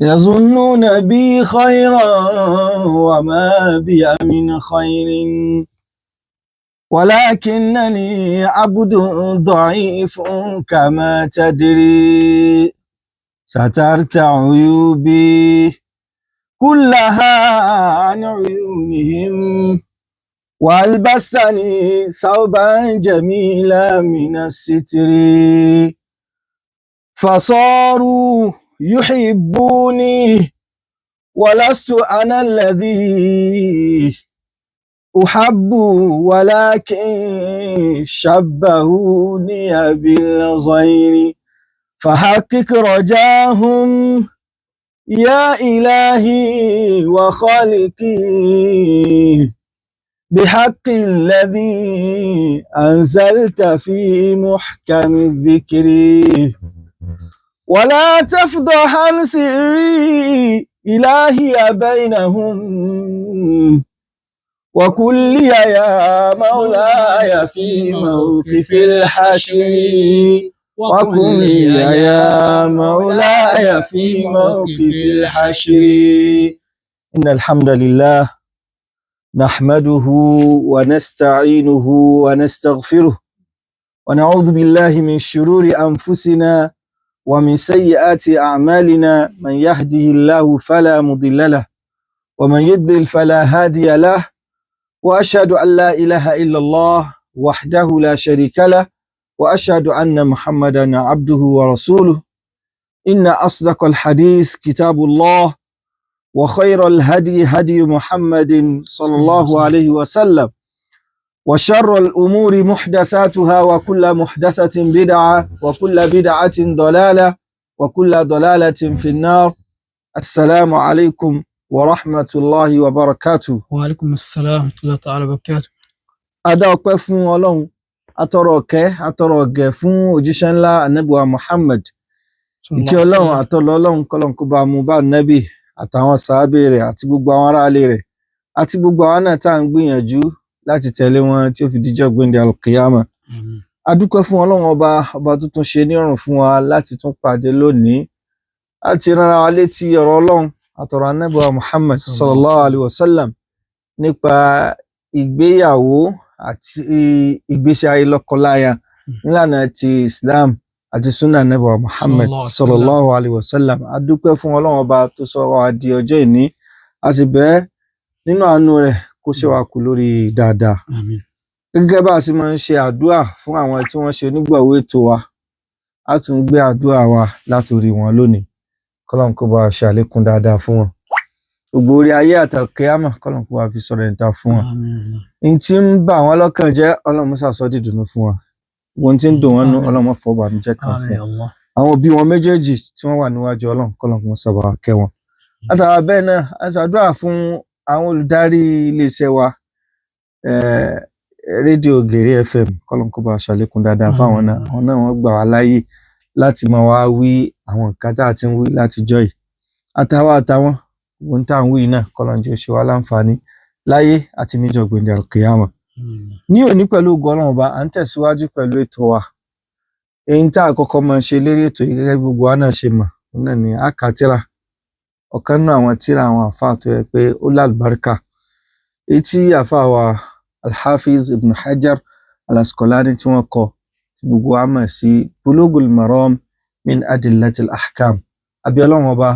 يظنون بي خيرا وما بي من خير ولكنني عبد ضعيف كما تدري سترت عيوبي كلها عن عيونهم وألبسني ثوبا جميلا من الستر فصاروا يحبوني ولست أنا الذي أحب ولكن شبهوني بالغير فحقق رجاهم يا إلهي وخالقي بحق الذي أنزلت في محكم الذكر ولا تفضح عن سري إلهي بينهم وكل يا مولاي في موقف الحشر وكل يا مولاي في موقف الحشر إن الحمد لله نحمده ونستعينه ونستغفره ونعوذ بالله من شرور أنفسنا ومن سيئات أعمالنا من يهده الله فلا مضل له ومن يضلل فلا هادي له وأشهد أن لا إله إلا الله وحده لا شريك له وأشهد أن محمدا عبده ورسوله إن أصدق الحديث كتاب الله وخير الهدي هدي محمد صلى الله عليه وسلم وشر الأمور محدثاتها وكل محدثة بدعة وكل بدعة ضلالة وكل ضلالة في النار السلام عليكم ورحمة الله وبركاته. وعليكم السلام ورحمة الله تعالى وبركاته. Adá ọpẹ́ fún Ọlọ́run, atọrọ ìkẹ́, atọrọ ìgẹ̀ fún òjíṣẹ́ ńlá Ànábì wa Muhammad. Ìkẹ́ Ọlọ́run àtọlọ Ọlọ́run kọ́lọ́run kó bá mú bá Ànábì àtàwọn sàábé rẹ̀ àti gbogbo àwọn aráalé rẹ̀ àti gbogbo àwọn náà tá à ń gbìyànjú láti tẹ̀lé wọn tí ó fi dijọ́ gbẹ̀ndẹ̀ alkiyama. A dúpẹ́ fún Ọlọ́run ọba tó tún ṣe nírọ̀rùn fún wa láti tún pàdé lónìí láti rán wa létí ọ̀rọ̀ Ọlọ́run àtọ̀rọ̀ Ànábì wa Muhammad sallallahu alaihi wasallam nípa ìgbéyàwó àti ìgbésí ayé lọ́kọláya nílànà ti Islam àti sunnah Ànábì wa Muhammad sallallahu alaihi wasallam. A dúpẹ́ fún Ọlọ́run ọba tó sọ wá di ọjọ́ ìní, a sì bẹ̀ nínú àánú rẹ̀ kó ṣe wá kù lórí dáadáa. Gẹ́gẹ́ bá a sì máa ń ṣe àdúà fún àwọn tí wọ́n ṣe onígbọ̀wọ́ ètò wa, a tún gbé àdúà wa látòrí wọn lónìí. Kọ́lọ́run kó bá ṣe àlékún dáadáa fún wọn. Gbogbo orí ayé àtàlùkíyámà kọ́lọ́run kó bá fi sọ̀rọ̀ ẹ̀dá fún wọn. N tí ń bà wọ́n lọ́kàn jẹ́ Ọlọ́run mọ́sà sọ di ìdùnnú fún wọn. Ohun tí ń dùn wọ́n nú Ọlọ́run má fọ́ ìbànújẹ́ kan fún wọn. Àwọn òbí wọn méjèèjì tí wọ́n wà níwájú Ọlọ́run kọ́lọ́run kó sábà kẹ́ wọn. Látara bẹ́ẹ̀ náà a ṣàdúrà fún àwọn olùdarí iléeṣẹ́ wa rédíò Gèrè FM kọ́lọ́run kó bá ṣàlékún dáadáa fáwọn náà. Àwọn náà wọ́n gbà wá láyè láti máa wá wí àwọn nǹkan tá a ti ń wí látijọ́ yìí. Àtàwọn ohun tá à ń wí náà kọ́lọ́run jẹ́ ó ṣe wá láǹfààní láyé àti níjọ́ gbẹ̀ndẹ̀ alkiyama. Ní òní pẹ̀lú ògo Ọlọ́run ọba à ń tẹ̀síwájú pẹ̀lú ètò wa. Èyí tá a kọ́kọ́ máa ń ṣe lérí ètò yìí gẹ́gẹ́ bí gbogbo wa náà ṣe mọ̀ náà ni a kà tírà ọ̀kan nínú àwọn tírà àwọn àfáà tó yẹ pé ó lálùbáríkà, èyí tí àfáà wa Al-Hafiz Ibn Hajar Al-Asqalani tí wọ́n kọ tí gbogbo wa mọ̀ sí Bulugul Maram min Adillatil Ahkam. Àbí Ọlọ́run ọba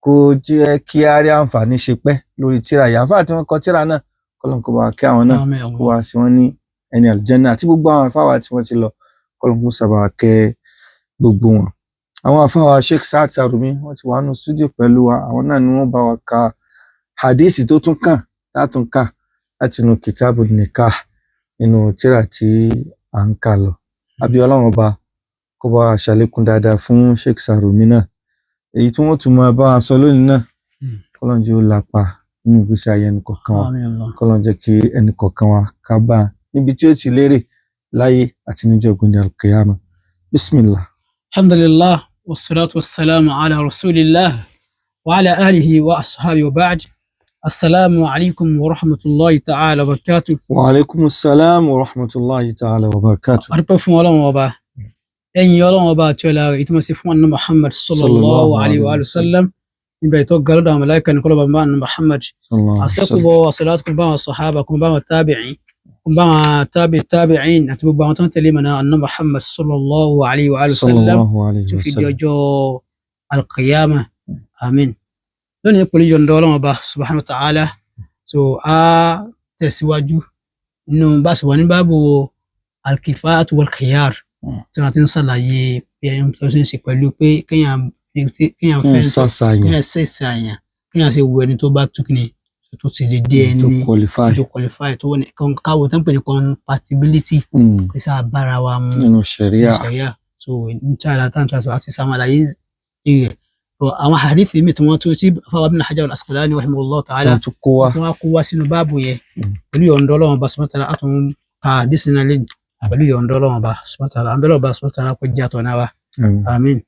kó jẹ́ kí á rí àǹfààní ṣe pẹ́ lórí tírà yìí. Àfáà tí wọ́n kọ tírà náà kọ́lọ́run kó bá kí àwọn náà kó wá sí wọn ní ẹni àlùjánnà àti gbogbo àwọn àfáà wa tí wọ́n ti lọ kọ́lọ́run kó sábà kẹ́ gbogbo wọn. Àwọn àfáà wa Sheikh Saad Sarumi wọ́n ti wà nínú studio pẹ̀lú wa, àwọn náà ni wọ́n bá wa ka hadisi tó tún kàn látún kà láti inú kitabu nikah nínú tírà tí à ń kà lọ. Àbí Ọlọ́run ọba kó bá ṣàlékún dáadáa fún Sheikh Sarumi náà. Èyí tí wọ́n tún máa bá wa sọ lónìí náà kọ́lọ́run jẹ́ ó lápa nínú ìgbésí ayé ẹnì kọ̀ọ̀kan wa. Kọ́lọ́run jẹ́ kí ẹnì kọ̀ọ̀kan wa ká bá níbi tí ó ti lérè láyé àti níjọ́ gbẹ̀ndẹ̀ alkiyama. Bismillah. Alhamdulillah wassalatu wassalamu ala rasulillah wa ala alihi wa ashabihi wa ba'd. Assalamu alaikum wa rahmatullahi ta'ala wa barakatuh. Wa alaikum assalam wa rahmatullahi ta'ala wa barakatuh. A dúpẹ́ fún Ọlọ́run ọba. ẹ̀yin Ọlọ́run ọba àti ọlá rẹ̀ ìtumọ̀ sí fún anna Muhammad sallallahu alayhi wa sallam níbẹ̀ tó galọ́dọ̀ àwọn màláíkà ní kọlọ́ba bá anna Muhammad àṣẹ́kùbọ̀ salatu kún bá wọn sahaba kún bá wọn tabi'in kún bá wọn tabi'in àti gbogbo àwọn tó ń tẹ̀lé mọ̀nà anna Muhammad sallallahu alayhi wa sallam tó fi di ọjọ́ alqiyama amin. Lónìí pẹ̀lú yọ̀ǹda Ọlọ́run ọba subhanahu wa ta'ala so a tẹ̀síwájú nínú bá sì wà ní báàbù alkifatu wal khiyar tí wọ́n ti ń ṣàlàyé ẹ̀yìn tó ṣe ń ṣe pẹ̀lú pé kéèyàn fẹ́ ṣàṣàyàn kéèyàn ṣe wo ẹni tó bá tún ní tó ti lè dé ẹni tó qualify tó wọ́n káwọ́ tó ń pè ní compatibility pé sáà bára wa mu nínú ṣẹ̀ríà so ní tí àlá tá à ń tra so àti sàmàlàyé rẹ̀ àwọn hadith mi tí wọ́n tún tí fáwọn Ibn Hajar al-Asqalani rahimahullah ta'ala tí wọ́n kó wá sínú báàbù yẹn pẹ̀lú yọ̀ǹda Ọlọ́run bá subhanahu wa ta'ala àtún ka hadith náà lẹ́nu pẹ̀lú yọ̀ǹda Ọlọ́run bá subhanahu wa ta'ala àbẹ́lẹ̀ ọba subhanahu wa ta'ala kó jẹ́ àtọ̀ náà wá àmín.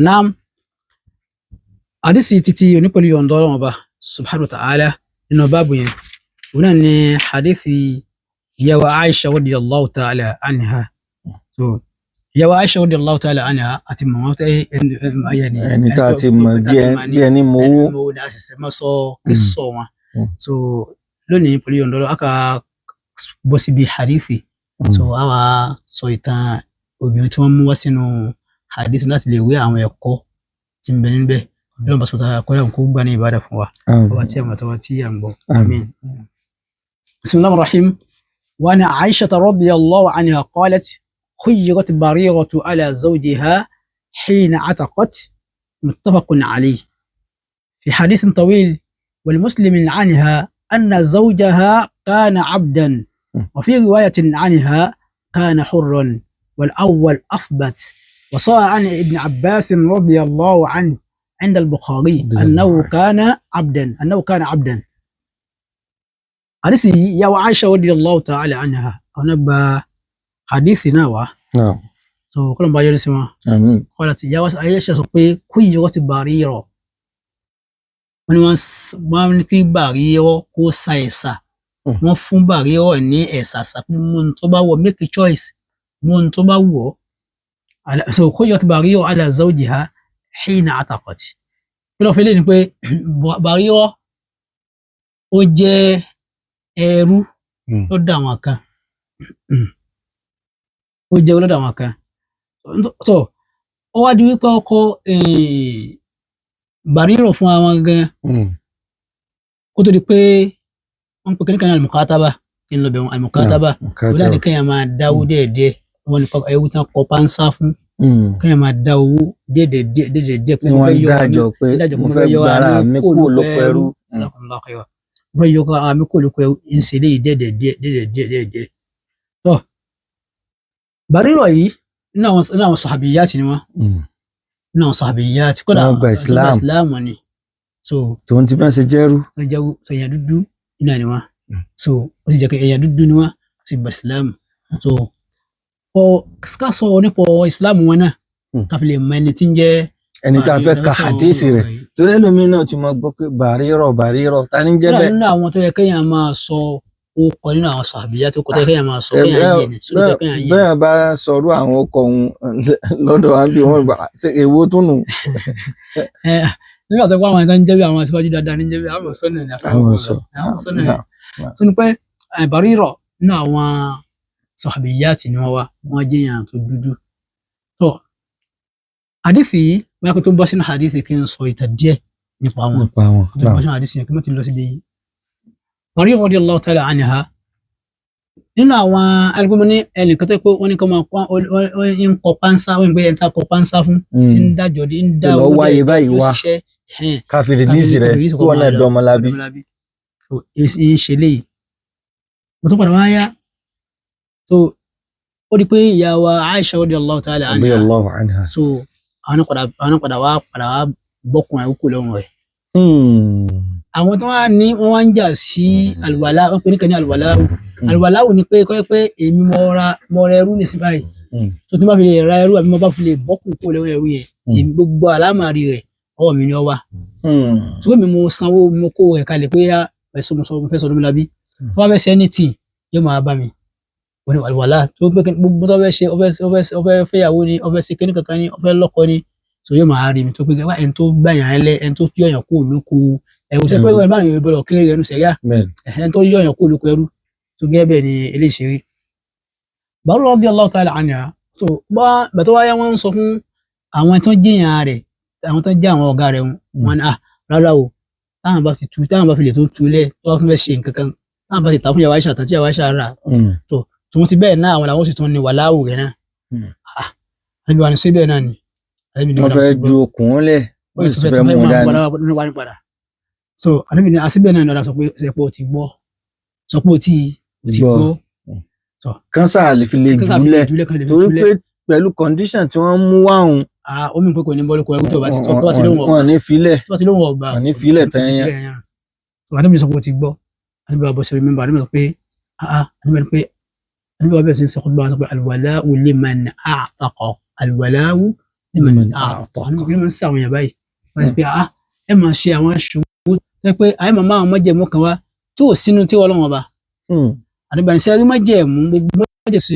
Naam hadith títí oní pẹ̀lú yọ̀ǹda Ọlọ́run bá subhanahu wa ta'ala nínú báàbù yẹn òun náà ni hadith ìyàwó Aisha radiyallahu ta'ala anha so ìyàwó Aisha radiyallahu ta'ala anha àti mọ̀mọ́ ẹni tá a ti mọ̀ bí ẹni mowó ní àṣẹṣẹ mọ́ sọ kí sọ wọn so lónìí pẹ̀lú yọ̀ǹda Ọlọ́run aka bọ́ síbi hadithi so àwa sọ ìtàn obìnrin tí wọ́n mú wá sínú hadithi láti lè wé àwọn ẹ̀kọ́ tí ń bẹ níbẹ̀ lọ́nà bá sọ̀tà kọ́lá kó gbà ní ìbádà fún wa ọba tí a mọ̀ tọwọ́ tí a ń gbọ́ amin. Bismillahir rahim wa an Aisha radiyallahu anha qalat خيرت بريرة على زوجها حين عتقت متفق عليه. في حديث طويل والمسلم عنها أن زوجها كان عبدا وفي رواية عنها كان حرا والأول أثبت. وصح عن ابن عباس رضي الله عنه عند البخاري أنه كان عبدا حديث يا عائشة رضي الله تعالى عنها أنا hadithi náà wá so kọ́lọ̀ bá yọrí sí wọn kọ́lá ti yáwá Aisha sọ pé khuyyirati Barira wọ́n ni wọ́n ní kí Barira kó sa ẹ̀sà wọ́n fún Barira ní ẹ̀sà sàpé mú tó bá wọ̀ make a choice mú tó bá wọ̀ so khuyyirati Barira ala zawjiha hina ataqat kí ló fẹ́ lé ni pé Barira ó jẹ́ ẹrú tó dá àwọn kan ó jẹ́ olódà àwọn kan tó ó wá di wípé ọkọ Barira fún àwọn gan kó tó di pé wọ́n pè kíníkan ní al-mukataba kí n lọ bẹ̀rún al-mukataba ó dáni kéèyàn máa dáwó déédéé wọ́n ní ewu tán kọ pánsá fún kéèyàn máa dá owó déédéé pé wọ́n dájọ́ mo fẹ́ yọ ara mi kó lóko ẹrú mo fẹ́ yọ ara mi kó lóko ẹrú ń ṣe léyìí déédéé tó Barira yìí nínú àwọn sahabiyati ni wọ́n nínú àwọn sahabiyati kódà gba Islam ni so tó ń ti bá ṣe jẹ́rú èèyàn dúdú iná ni wọ́n so ó sì jẹ́ pé èèyàn dúdú ni wọ́n ó sì gba Islam so ká sọ nípa Islam wọn náà ká fi lè mọ ẹni tí ń jẹ́ ẹni tá a fẹ́ ka hadisi rẹ̀ torí ẹlòmíín náà ti máa gbọ́ pé Barira ta ni ń jẹ́ bẹ́ẹ̀. nínú àwọn tó yẹ kéèyàn máa sọ ó kọ nínú àwọn sàbíyá tó kọ tẹ́ kéèyàn máa sọ kéèyàn yé ni sórí tẹ́ kéèyàn yé ni. bẹ́ẹ̀ bá sọ̀rọ̀ àwọn ọkọ̀ òun lọ́dọ̀ wa bí wọ́n gbà èwo tó nù. nígbà tó kọ́ àwọn ẹ̀dá ń jẹ́ bí àwọn aṣíwájú dáadáa ní jẹ́ bí àwọn sọ́nà ní àwọn sọ́nà ní. tó ní pé Barira nínú àwọn sàbíyá tì ní wọ́n jẹ́ èèyàn tó dúdú. tó hadithi yìí wọ́n yà kó tó bọ́ sínú hadithi kí n sọ ìtàn díẹ̀ nípa wọn. tó bọ́ sínú hadithi yẹn kí wọ́n ti lọ síbi Barira radiyallahu ta'ala anha nínú àwọn alùpùpù ní ẹnìkan tó pé wọ́n ní kọ́ máa ń kọ pánsá wọ́n ń gbé ẹ̀ta kọ pánsá fún tí ń dájọ́ ń dá owó ló ṣiṣẹ́ káfíìrì níìsì rẹ̀ kí wọ́n náà dán ọmọlábí ń ṣe léyìí mo tó padà wá yá so ó di pé ìyàwó Aisha radiyallahu ta'ala anha so àwọn padà wá bọ́kùn àìkú lọ́rùn rẹ̀ àwọn tó wá ní wọ́n wá ń jà sí alùwàlá wọ́n pè ní kan ní alùwàláwù ni pé kọ́ pé èmi mo ra ẹrú ní sí báyìí tó tí bá fi lè ra ẹrú àbí mo bá fi lè bọ́kùn kó lẹ́wọ̀n ẹrú yẹn èmi gbogbo àlámàrí rẹ̀ ọwọ́ mi ni ó wà tó pé mi mo sanwó mo kó rẹ̀ kalẹ̀ pé ẹ̀sọ́ mo fẹ́ sọ lómi labí tó bá fẹ́ ṣe anything yóò máa bá mi òní àlùwàlá tó pé gbogbo tó fẹ́ ṣe ọfẹ́ fẹ́yàwó ni ọfẹ́ ṣe kíní kankan ni ọfẹ́ lọ́kọ ni so yóò máa rí mi tó pé wá ẹni tó gbàyàn ẹlẹ ẹni tó yọ̀yàn kó olóko ẹ̀wù sẹ́pẹ́ wọn bá yàn bọ̀lọ̀ kéré ẹnu sẹ́yà ẹni tó yọ̀yàn kó olóko ẹrú tó gẹ́gẹ́ bẹ́ẹ̀ ni eléyìí ṣe rí. Bàrúrà radiyallahu ta'ala anha so bàtọ́ wáyé wọn ń sọ fún àwọn tó jìyàn rẹ̀ àwọn tó jẹ́ àwọn ọ̀gá rẹ̀ wọn ni rárá o táwọn bá fi lè tó tulẹ̀ tó bá tún fẹ́ ṣe nǹkan kan táwọn bá ti ta fún yàwá ìṣà tàbí yàwá ìṣà rà tó tòun ti bẹ́ẹ̀ náà àwọn làwọn sì tún ní wàláwù rẹ̀ náà àbí wà ní síbẹ̀ náà ni. wọ́n fẹ́ ju okùn lẹ̀ wọ́n sì fẹ́ mú dání padà so àbí ní asíbẹ̀ náà lọ́dà sọ pé ṣẹpọ̀ ti gbọ́ sọ pé ó ti gbọ́ kánsà lè fi lè jùlẹ̀ torí pé pẹ̀lú condition tí wọ́n mú wáhùn omi pé kò ní bọ́lú kọ ẹrú tó bá ti tọ́ tó wọ́n ní filẹ̀ tó bá ti lóhùn ọgbà wọ́n ní filẹ̀ tẹ́yẹn so àdébí sọ pé ó ti gbọ́ àdébí wa bọ́ sí remember àdébí sọ pé àdébí wa bẹ̀rẹ̀ sí sọ pé alwala'u liman a'taqa alwala'u liman a'taqa àdébí máa ń sá àwọn yàrá báyìí wọ́n ti pé ẹ máa ṣe àwọn ṣùgbọ́n tó pé àyè màmá àwọn mọ́jẹ̀mú kan wá tí ò sínú tí Ọlọ́run ọba àdébí àti sẹ́rí mọ́jẹ̀mú gbogbo mọ́jẹ̀ sí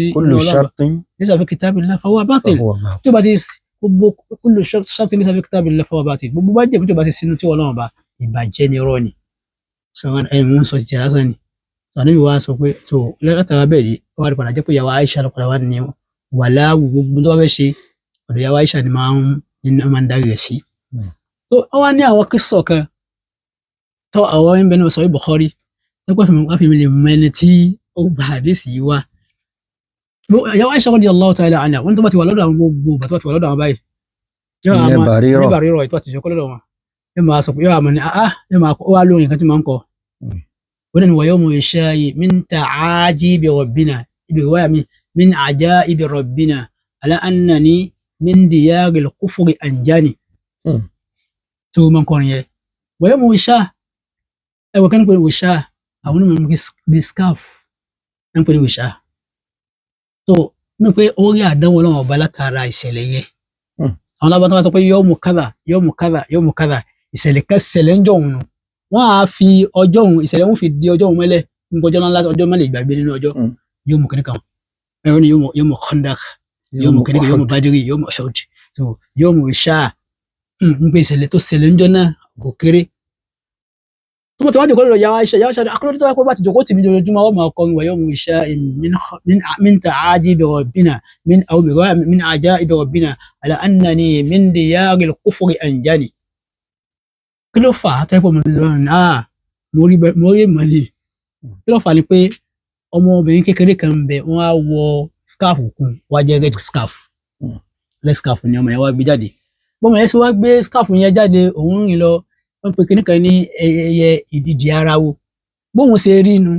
lẹ́sà fi kitabillah fahuwa batil tó bá ti gbogbo kullu shartin lẹ́sà fi kitabillah fahuwa batil gbogbo mọ́jẹ̀mú tó bá ti sínú tí Ọlọ́run ọba ìbàjẹ́ ni irọ́ ni sọ̀rọ̀ ẹ̀hún sọ ti lásán ni sọ̀rọ̀ wa sọ pé so látara bẹ́ẹ̀ ni ó wà padà jẹ́ pé yàwá Aisha lọ́kọ̀ọ́lá wà ní wàláwù gbogbo tó bá fẹ́ ṣe ọ̀dọ̀ yàwá Aisha ni máa ń darí rẹ̀ sí. so ó wá ní àwọn kíṣọ̀ kan tó àwọn ń bẹ ní Sahih Bukhari tó pẹ́ fún mi lè mọ ẹni tí ó gba àdéhìí yìí wá. yàwá Aisha radiyallahu ta'ala anha wọ́n tó bá ti wà lọ́dọ̀ àwọn gbogbo bàtọ́ bá ti wà lọ́dọ̀ àwọn báyìí. ní Bàrírọ̀ ìtọ́ àtijọ́ kọ́ lọ́dọ̀ wọn yóò máa sọ pé yóò máa ní yóò máa wá lóyún nǹkan tí máa ń kọ wọ́n ní wa yawmu isha'i min ta'ajibi rabbina ibi wáyà mi min aja'ibi rabbina ala annani min diyaril kufri anjani tó máa ń kọrin yẹ wa yawmu isha' ẹwọ kan pé wisha àwọn onímọ̀ bí scarf ń pè ní wisha tó mi pé orí àdánwò Ọlọ́run ọba látara ìṣẹ̀lẹ̀ yẹn àwọn lábàtà wá sọ pé yawmu kadha ìṣẹ̀lẹ̀ kan ṣẹlẹ̀ ń jọ òun nù wọ́n á fi ọjọ́ òun ìṣẹ̀lẹ̀ òun fi di ọjọ́ òun mẹ́lẹ̀ nípa ọjọ́ ńlá ọjọ́ mẹ́lẹ̀ ìgbàgbé nínú ọjọ́ yóò mú kìnnìkan ẹ̀rọ ni yóò mú Khandaq yóò mú kìnnìkan yóò mú Badri yóò mú Uhud so yóò mú Isha ń pè ìṣẹ̀lẹ̀ tó ṣẹlẹ̀ ń jọ náà kò kéré tó mọ̀ tí wọ́n jòkó lọ yàwá Aisha akọ́lọ́dún tó wá pé bá ti jòkó tì mí lójoojúmọ́ wọ́n máa kọrin wa yawmu Isha min ta'ajibi rabbina min aja'ibi rabbina ala annani min diyaril kufri anjani kí ló fà á tẹ́pọ̀ mọ́ mo rí mọ́lì kí ló fà á ni pé ọmọbìnrin kékeré kan ń bẹ wọ́n á wọ scarf kún wá jẹ́ red scarf ni ọmọ yẹn wá gbé jáde bọ́mọ yẹn sì wá gbé scarf yẹn jáde òun rìn lọ wọ́n pe kíní kan ní ẹyẹ ìdíje ara wo bóun ṣe rí inú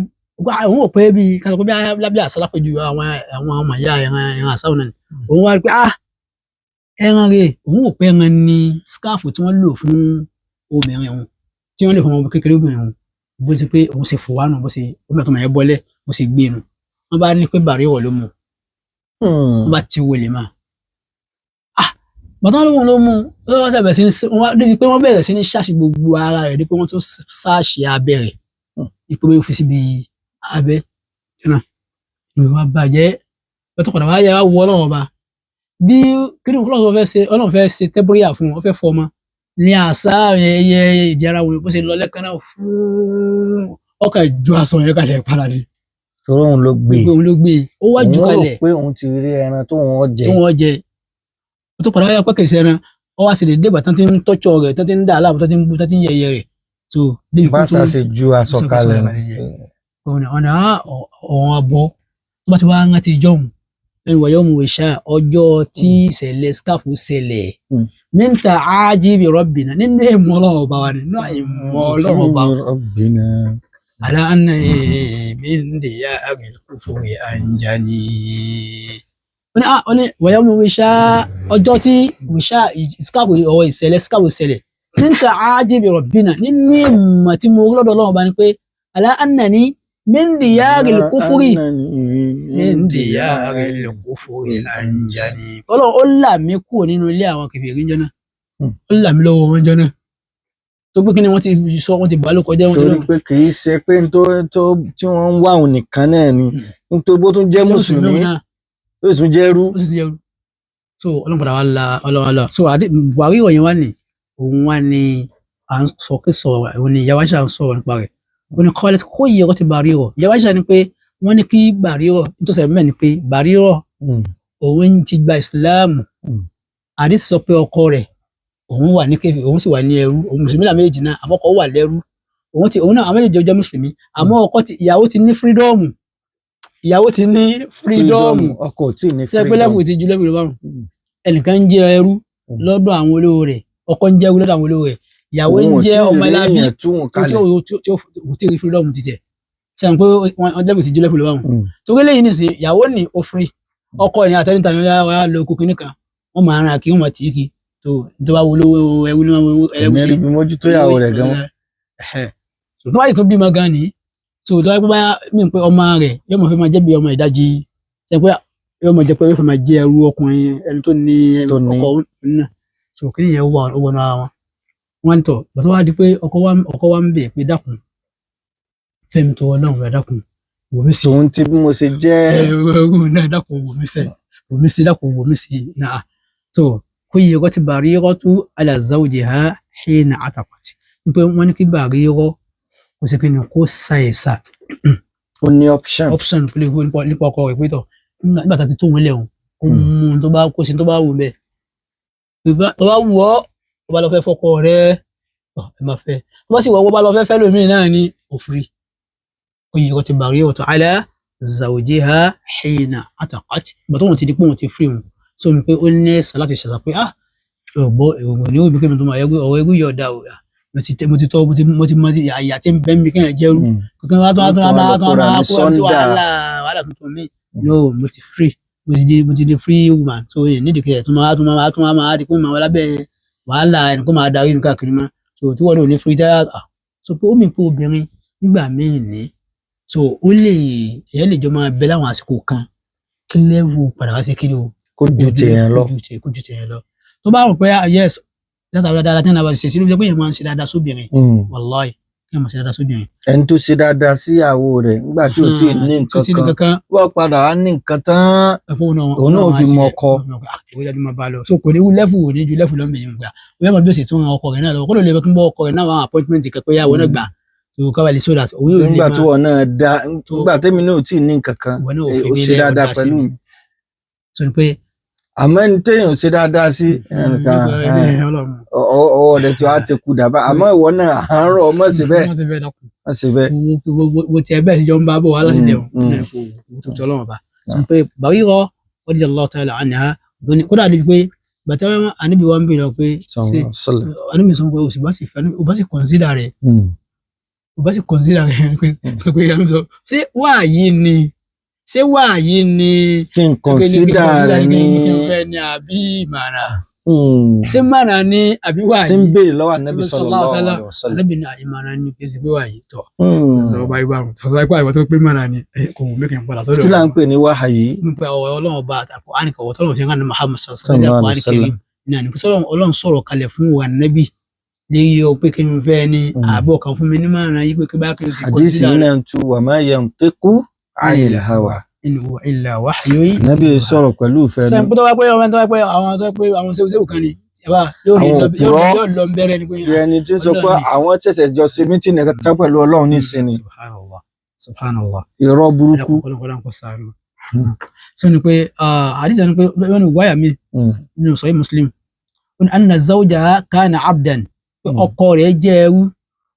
òun ò pé bíi kátó pé bí lábẹ́ àṣàlápẹ̀jù àwọn ọmọ ìyá ẹran àṣàwọn náà òun wá rí pé ẹran rẹ̀ òun ò pé ẹran ní scarf tí wọ́n lò fún obìnrin òun tí wọ́n lè fọmọ kékeré obìnrin òun bó ti pé òun ṣe fòwá nù bó ṣe omi àtọmọ yẹn bọ́lẹ̀ bó ṣe gbé nu wọ́n bá ní pé Bàrírọ̀ ló mú wọ́n bá ti wọlé mà bàtà lóhun ló mú wọ́n ṣe bẹ̀rẹ̀ sí wọ́n débi pé wọ́n bẹ̀rẹ̀ sí ní ṣáàṣì gbogbo ara rẹ̀ dípé wọ́n tún ṣáàṣì abẹ́ rẹ̀ ipò bí ó fi síbi abẹ́ náà ìwé wa bàjẹ́ pẹ̀tọ́ padà wáyé wá wọ Ọlọ́run ọba bí kí ni Ọlọ́run fẹ́ ṣe tẹ́búríyà fún wọn fẹ́ fọmọ ní àṣà ẹyẹ ìjẹra wọn bó ṣe lọ lẹ́ẹ̀kan náà fún ọkà ju aṣọ yẹn kalẹ̀ padà ni. torí òun ló gbé ó wá jù kalẹ̀ òun rò pé òun ti rí ẹran tó wọ́n jẹ ó tó padà wáyé pé kèsì ẹran ó wá sì lè dé bàtán tí ń tọ́jọ́ rẹ̀ tó ti ń dà láàmú tó ti ń bú tó ti ń yẹyẹ rẹ̀ so bá a ṣe ju aṣọ kalẹ̀ ọ̀nà ọ̀hún abọ́ tó bá ti wá rántí jọ̀hún ẹni wà yawmu Isha ọjọ́ tí ìṣẹ̀lẹ̀ skáfù ṣẹlẹ̀ min ta'ajibi rabbina nínú ìmọ̀ Ọlọ́run ọba wa nínú ìmọ̀ Ọlọ́run ọba ala anna min diyaril kufri anjani ó ní wa yawmu Isha ọjọ́ tí skáfù ọwọ́ ìṣẹ̀lẹ̀ skáfù ṣẹlẹ̀ min ta'ajibi rabbina nínú ìmọ̀ tí mo rí lọ́dọ̀ Ọlọ́run ọba ni pé ala annani min diyaril kufri anjani Ọlọ́run ó là mí kúrò nínú ilé àwọn kèfèrí jọ náà ó là mí lọ́wọ́ wọn jọ náà tó pé kí ni wọ́n ti sọ wọ́n ti bá ló kọjá wọ́n ti torí pé kì í ṣe pé tí wọ́n ń wá òun nìkan náà ni nítorí bó tún jẹ́ mùsùlùmí ó sì tún jẹ́ ẹrú. So ọlọ́run padà wá la so Buhari ọ̀yẹ́ wá ní òun wá ní à ń sọ pé sọ̀rọ̀ òun ni ìyáwá ṣáà ń sọ̀rọ̀ nípa rẹ̀ ó ní kọ́lẹ́ kó yẹ ọkọ̀ ti Buhari rọ̀ ìyáwá ṣáà ni pé wọ́n ní kí Buhari rọ̀ nítòsí ẹ̀mẹ́ ni pé Buhari rọ̀ òun ti gba ìsìláàmù àdìsí sọ pé ọkọ rẹ̀ òun wà ní kèfèrí òun sì wà ní ẹrú òun mùsùlùmí là méjì náà àmọ́ ọkọ wà lẹ́rú òun náà àwọn méjèèjì jẹ́ mùsùlùmí àmọ́ ìyàwó ti ní fírídọ́ọ̀mù ọkọ tí ní ṣe pé lẹ́fù ti ju lẹ́fù lọ bárùn ẹnìkan ń jẹ́ ẹrú lọ́dọ̀ àwọn olówó rẹ̀ ọkọ ń jẹ́ ẹrú lọ́dọ̀ àwọn olówó rẹ̀ ìyàwó ń jẹ́ ọmọ ẹlábí tí ó ti rí fírídọ́ọ̀mù ti tẹ̀ ṣe pé lẹ́fù ti ju lẹ́fù lọ bárùn torí lẹ́yìn nìsín ìyàwó ní ó fírí ọkọ ní àtẹnità ní wàá lọ kókó nìkan wọ́n máa ràn kí wọ́n máa tì í kí tó bá wọlé ẹwú ní ẹlẹ́wù sí. ẹ̀mí mójútó ìyàwó rẹ̀ gan. tó bá yìí tó bímọ gan ni tó bá yẹ pé mí pé ọmọ rẹ̀ yóò máa fẹ́ máa jẹ́ bí ọmọ ìdajì ṣe pé yóò máa jẹ́ pé yóò fẹ́ máa jẹ́ ẹrú ọkùnrin ẹni tó ní ọkọ náà tó kí nìyẹn wọ náà wọn ń tọ̀ bàtà wá di pé ọkọ wa ń bẹ̀ pé dákun fẹ́mi tó wọn náà wọ́n dákun wò mí sí. tòun ti bí mo ṣe jẹ́ ẹrú náà dákun wò mí sí dákun wò mí sí náà tó خيرت بريرة على زوجها حين عتقت pé wọ́n ní kí Bàrírọ̀ kò sí kí ni kó ṣàìsà ó ní option nípa ọkọ rẹ̀ pétọ̀ nígbà tá ti tó wọn lẹ́hùn kó mú tó bá kó sí tó bá wù bẹ́ẹ̀ tó bá wù ọ́ tó bá lọ fẹ́ fọkọ rẹ̀ ẹ máa fẹ́ tó bá sì wọ́ bá lọ fẹ́ lómi náà ní òfin خيرت بريرة على زوجها حين عتقت ìgbà tó wọn ti di pé wọn ti free wọn so mi pé ó ní ẹ̀sà láti ṣàṣà pé ọ̀bọ̀ èrògbò ní òbí kí mi tó máa ọ̀rọ̀ ẹrú yọ̀ọ̀dà o mo ti tọ́ mo ti mọ àyà tí ń bẹ́ mi kéèyàn jẹ́rú kankan wá tó máa kó sí wàhálà tuntun mi no mo ti free mo ti di free woman so yẹn nídìí kẹyẹ tó máa di pé màá wọlé abẹ́ wàhálà ẹni kó máa darí nǹkan kiri mọ́ so tí wọ́n ní free dáadáa so pé ó mi pé obìnrin nígbà míì ní so ó lè èyàn lè jọ máa bẹ láwọn àsìkò kan kí lẹ́vù padà wá sí kí ni o kó ju tèèyàn lọ tó bá rò pé yes dáadáa tí wọn bá ṣe sí ló fi jẹ́ pé èèyàn máa ń ṣe dáadáa sóbìnrin wàláì èèyàn máa ń ṣe dáadáa sóbìnrin. ẹni tó ṣe dáadáa síyàwó rẹ̀ nígbà tí ò tí ì ní nǹkan kan wọ́n padà wá ní nǹkan tán òun náà fi mọ ọkọ. ìwé jáde máa bá a lọ so kò ní wú lẹ́fù ò ní ju lẹ́fù lọ́mọ èèyàn gbà wọ́n máa bí ó sì tún ọkọ rẹ̀ náà lọ kó ló lè fẹ́ kí n bọ́ ọkọ rẹ̀ náà àwọn appointment kẹ́kẹ́ yà wọ́n náà gbà so kábàlì so that òun yóò lè máa. nígbà tí wọn náà dá nígbà tẹ́mi náà ò tí ì ní nǹkan kan ó ṣe dáadáa pẹ̀lú mi. so pé àmọ́ ẹni téèyàn ṣe dáadáa sí ẹnìkan ọwọ́ rẹ̀ tí wàá ti kú dàbá àmọ́ ìwọ náà à ń rọ̀ ọmọ sí bẹ́ẹ̀ wọ́n sì bẹ́ẹ̀. wo ti ẹgbẹ́ ìṣèjọba ń bá bọ̀ wá láti lẹ̀ wọ́n tó tọ́lọ́wọ́n bá sọ pé Bàrírọ̀ radiyallahu ta'ala anha kódà níbi pé bàtà wọn àníbi wọn bí lọ pé àníbi sọ pé òsì bá sì fẹ́ o bá sì consider rẹ̀ pé sọ pé ṣé wáàyí ni kí n kọ̀nsídà rẹ̀ ní àbí ìmọ̀ràn ṣé mọ̀ràn ní àbí wáàyí tí ń béèrè lọ́wọ́ Ànábì sallallahu alaihi wasallam Ànábì ní ìmọ̀ràn ní kí n sì pé wáàyí tọ̀ tọ́ bá ibà rùn tọ́ bá ibà tó pé mọ̀ràn ní kò wù mí kí n padà sọ́dọ̀ kí là ń pè ní wáàyí. nípa Ọlọ́run ọba àtàkùn àníkà ọ̀tọ́ lọ́wọ́ sí ẹ̀ka ní Muhammad sallallahu alaihi wasallam náà ní sọ́dọ̀ Ọlọ́run sọ̀rọ̀ kalẹ̀ fún wa Ànábì léyìí o pé kí n fẹ́ ní àbọ̀ kan fún mi ní mọ̀ràn yìí pé kí bá kí n sì àdìsí náà tu wa ma yantiqu anil hawa in huwa illa wahyun. Ànábì sọ̀rọ̀ pẹ̀lú ìfẹ́ ní. sẹ́yìn tó wá pé àwọn sẹ́wọ́sẹ́wọ́ kan ni yóò lọ bẹ̀rẹ̀ ni pé. ẹni tí ó sọ pé àwọn ṣẹ̀ṣẹ̀ jọ ṣe mítìnì kan pẹ̀lú Ọlọ́run nísìnyí. subhanallah. irọ́ burúkú. sọ ni pé àdìsí ni pé wọ́n ní wáyà mi nínú Sahih Muslim anna zawjaha kana abdan ọkọ rẹ̀ jẹ́ ẹrú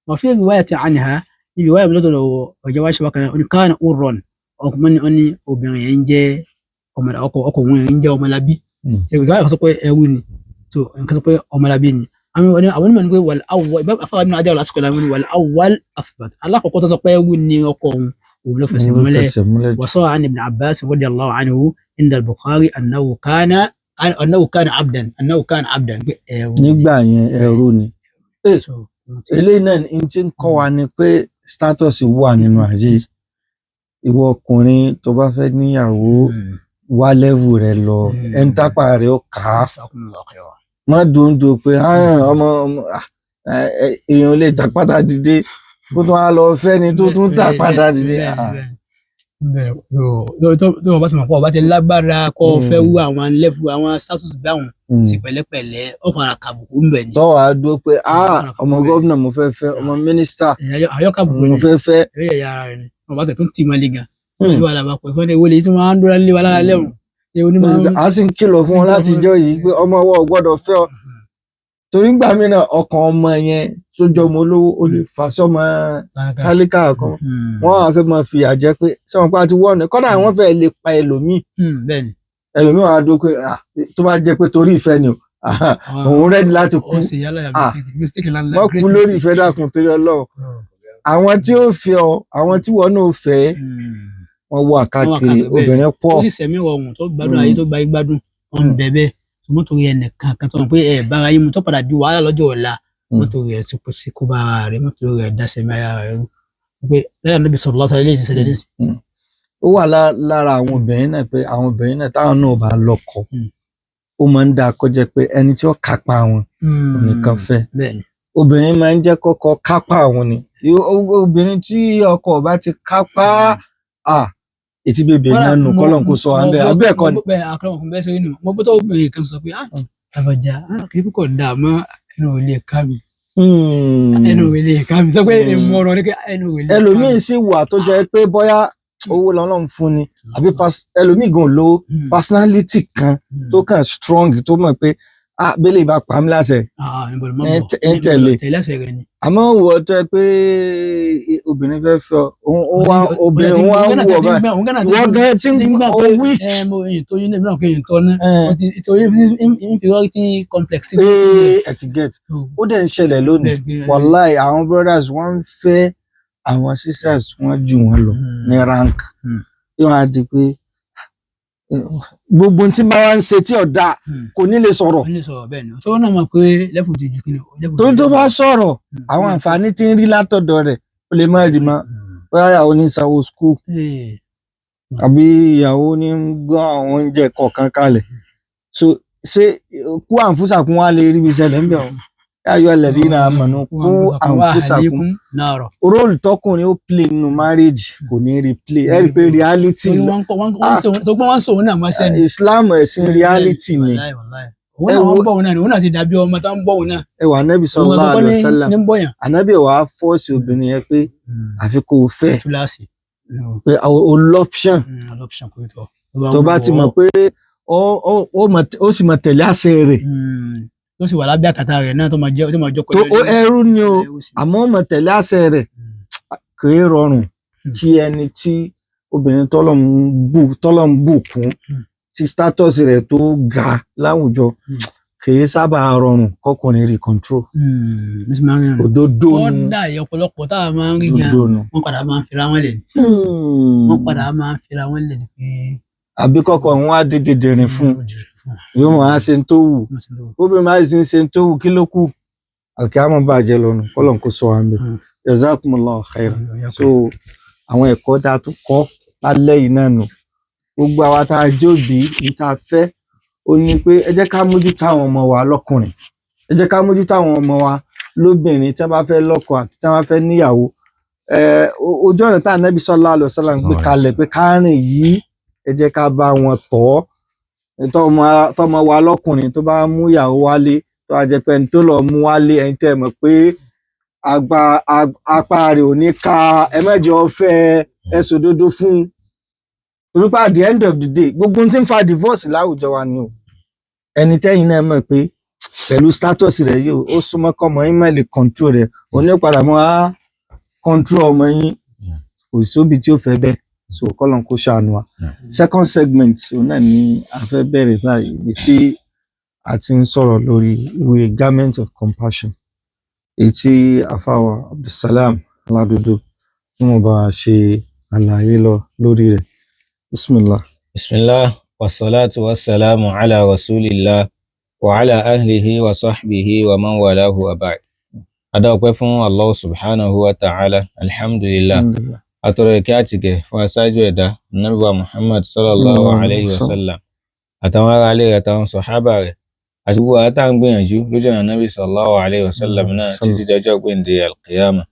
wa fi riwayati anha níbi wáyà mi lọ́dọ̀ ọ̀jọ̀ wáṣọ wákan náà kana urran ọkùnrin ní obìnrin yẹn ń jẹ́ ọkùnrin yẹn ń jẹ́ ọmọlábí ìgbà yẹn sọ pé ẹrú ni so nǹkan sọ pé ọmọlábí ni àwọn onímọ̀ ní pé wal awwal ìbá afárá mi náà ajá lásìkò láwọn wal awwal athbat alákọ̀ọ́kọ́ tó sọ pé ẹrú ni ọkọ òun ló fẹsẹ̀ múlẹ̀ wàsọ an ibn Abbas radiyallahu anhu inda al-Bukhari annahu kana abdan pé ẹrú nígbà yẹn ẹrú ni eléyìí náà ní ti ń kọ́ wa ni pé status wà nínú ayé ìwọ ọkùnrin tó bá fẹ́ níyàwó wá lẹ́vù rẹ̀ lọ ẹni tápà rẹ̀ ó kà á má dùndùn pé ọmọ èèyàn lè tà padà dìde kó tó wá lọ fẹ́ ni tó tún tà padà dìde. tó o bá ti mọ̀ pé o bá ti lágbára kó o fẹ́ wú àwọn level àwọn status bí àwọn sí pẹ̀lẹ́pẹ̀lẹ́ ó fara kàbùkù ń bẹ̀ ni. tọ́wọ́ á dúró pé ọmọ gómìnà mo fẹ́ fẹ́ ọmọ mínísítà àyọkàbùkù mo fẹ́ fẹ́. ẹ̀yọ́ yẹ̀yà ara rẹ̀ ni wọ́n bá tẹ̀ tó ń tì mọ́lé gan. wọ́n ti wà lábàá pọ̀ ìfọ́n ní ìwọlé tí wọ́n á ń dúró lé wa lára lẹ́wọ̀n. a sì ń kìlọ̀ fún wọn láti jọ yìí pé ọmọ ọwọ́ ò gbọ́dọ̀ fẹ́ ọ torí gbà mí náà ọkàn ọmọ yẹn tó jọ ọmọ olówó ó lè fà sọ́mọ tálíkà kan wọ́n á fẹ́ máa fìyà jẹ pé sọ́mọ pa ti wọ́ọ̀nù kọ́dà àwọn fẹ́ lè pa ẹlòmíì ẹlòmíì wà á dúró pé tó bá jẹ́ pé torí ìfẹ́ ni òun rẹ́dí láti kú wọ́n kú lórí ìfẹ́ dákun torí Ọlọ́run àwọn tí ó fẹ́ ọ àwọn tí wọ́n náà fẹ́ wọ́n wà káàkiri obìnrin pọ̀. ó sì sẹ̀mí ọ̀hún tó gbádùn ayé tó gba gbádùn wọn bẹ̀bẹ̀ mọ́tò rẹ̀ nìkan kan tó ń pé ẹ̀ bára yín mu tó padà di wàhálà lọ́jọ́ ọ̀la mọ́tò rẹ̀ sí kó bá rẹ̀ mọ́tò rẹ̀ dá sẹ̀mí ara rẹ̀ rú pé lẹ́yìn Ànábì sallallahu alaihi wasallam ṣẹlẹ̀ nísì. ó wà lára àwọn obìnrin náà pé àwọn obìnrin náà táwọn náà bá lọ́kọ ó máa ń dáa kó jẹ́ pé ẹni tí ó kápá wọn nìkan fẹ́ obìnrin máa ń jẹ́ kọ́kọ́ kápá wọn ni obìnrin tí ọkọ bá ti kápá ètí bèbè náà nù kọ́lọ́n kó sọ abẹ́ ẹ̀kọ́ ni. bẹ́ẹ̀ akọ́lọ́n kò bẹ́ẹ̀ sọ yìí nù mo gbọ́dọ̀ obìnrin kan sọ pé àbàjá kì í kò dà mọ́ ẹnu ò lè ká mi ẹnu ò lè ká mi sọ pé mo rọ ní ẹnu ò lè ká mi. ẹlòmíín sì wà tó jẹ́ pé bóyá owó lọ́lọ́run fún ni àbí ẹlòmíín gan lówó personality kan tó kàn strong tó mọ̀ pé bẹ́lẹ̀ bá pa mí láṣẹ ẹ̀ ń tẹ̀lé àmọ́ wọ́n tó ẹ pé obìnrin fẹ́ fẹ́ obìnrin wá ń wọ̀ báyìí wọ́n gan tí ń gbà ó wí. mo yìn tó yín lèmi náà kò yìn tó ná inferiority complex. ẹ ti get ó dẹ̀ ń ṣẹlẹ̀ lónìí wàláì àwọn brothers wọ́n ń fẹ́ àwọn sisters wọ́n jù wọ́n lọ ní rank yóò á di pé gbogbo tí bá wá ń ṣe tí ọ̀dà kò ní lè sọ̀rọ̀. bẹ́ẹ̀ ni tó náà mọ̀ pé lẹ́fù ti ju kí ni. torí tó bá sọ̀rọ̀ àwọn àǹfààní tí ń rí látọ̀dọ̀ rẹ̀ ó lè má rí mọ́ bóyá ìyàwó ní sanwó skul àbí ìyàwó ní gbọ́ àwọn oúnjẹ kọ̀ọ̀kan kalẹ̀ so ṣé kú àǹfùsàkún wa lè rí ibi ìṣẹ̀lẹ̀ ń bẹ̀ wọ́n yáyọ ẹlẹ́dí náà mọ̀nà kú àǹfùsàkún róòlù tọkùnrin ó play nínú marriage kò ní rí play ẹ rí pé reality Islam ẹ̀sìn reality ni òun náà ti dàbí ọmọ tó ń bọ̀ òun náà. ẹ wà Ànábì sallallahu alaihi wasallam Ànábì wàá fọ́ọ̀sì obìnrin yẹn pé àfi kò fẹ́ pé o l'option tó bá ti mọ̀ pé ó sì mọ̀ tẹ̀lé àṣẹ rẹ̀ tó sì wà lábẹ́ àkàtà rẹ̀ náà tó máa jọ́kọ̀ tó ẹrú ni o àmọ́ ó mọ̀ tẹ̀lé àṣẹ rẹ̀ kì í rọrùn kí ẹni tí obìnrin tọ́lọ̀ ń bù kún tí status rẹ̀ tó ga láwùjọ kì í sábà rọrùn kọkùnrin rí control. òdodo nu kọ́dà ọ̀pọ̀lọpọ̀ tá a máa ń rí gan wọ́n padà máa ń fira wọn lẹ̀ ní pé. àbí kọ́kọ́ wọn á dédé dìrín fún yóò máa ṣe ń tó wù obìnrin máa ṣe ń tó wù kí ló kù àkíyàmọ̀ bàjẹ́ lọ́nu kọ́lọ̀ kó sọ wọn bẹ́ẹ̀ jazakumullahu khairan. so àwọn ẹ̀kọ́ tá a tún kọ́ lálẹ́ yìí náà nù gbogbo àwa tá a jóbi ní tá a fẹ́ ó ní pé ẹ jẹ́ ká mójútó àwọn ọmọ wa lọ́kùnrin ẹ jẹ́ ká mójútó àwọn ọmọ wa lóbìnrin tí wọ́n bá fẹ́ lọ́kọ àti tí wọ́n bá fẹ́ níyàwó ojú ọ̀nà tá Ànábì sallallahu alaihi wasallam gbé kalẹ̀ pé ká rìn yìí ẹ jẹ́ ká bá wọn tọ́ tọmọ wa lọ́kùnrin tó bá mú ìyàwó wálé tó a jẹ́ pé ẹni tó lọ mú wálé ẹni tẹ́ mọ̀ pé apá rẹ̀ ò ní ká ẹ mẹ́jọ fẹ́ ẹ sòdodo fún un torí pé at the end of the day gbogbo tí ń fa divorce láwùjọ wa ni o ẹni tẹ́yìn náà mọ̀ pé pẹ̀lú status rẹ̀ yìí ó súnmọ́ kọ́mọ yín mẹ́lẹ̀ control rẹ̀ òní padà mọ́ á control ọmọ yín kò sóbi tí ó fẹ́ bẹ́ẹ̀ so kọ́lọ́n kó ṣàánú wa. second segment òun náà ni a fẹ́ bẹ̀rẹ̀ báyìí ibi tí a ti ń sọ̀rọ̀ lórí ìwé garment of compassion èyí tí àfáwà Abdulsalam Aladodo tí mo bá ṣe àlàyé lọ lórí rẹ̀. Bismillah wassalatu wassalamu ala rasulillah wa ala ahlihi wa sahbihi wa man walahu wa ba'd. Adáwọ̀pẹ́ fún Allah subhanahu wa ta'ala, alhamdulillah. Àtọ̀rọ̀ ìkẹ́ àti ìgẹ̀ fún aṣáájú ẹ̀dá, Ànábì wa Muhammad sallallahu alayhi wa sallam. Àtàwọn ará ilé rẹ̀ àtàwọn sọ̀hábà rẹ̀ àti gbogbo àwọn tá à ń gbìyànjú lójú ọ̀nà Nabi sallallahu alayhi wa sallam náà títí dọjọ́ gbèǹde alqiyama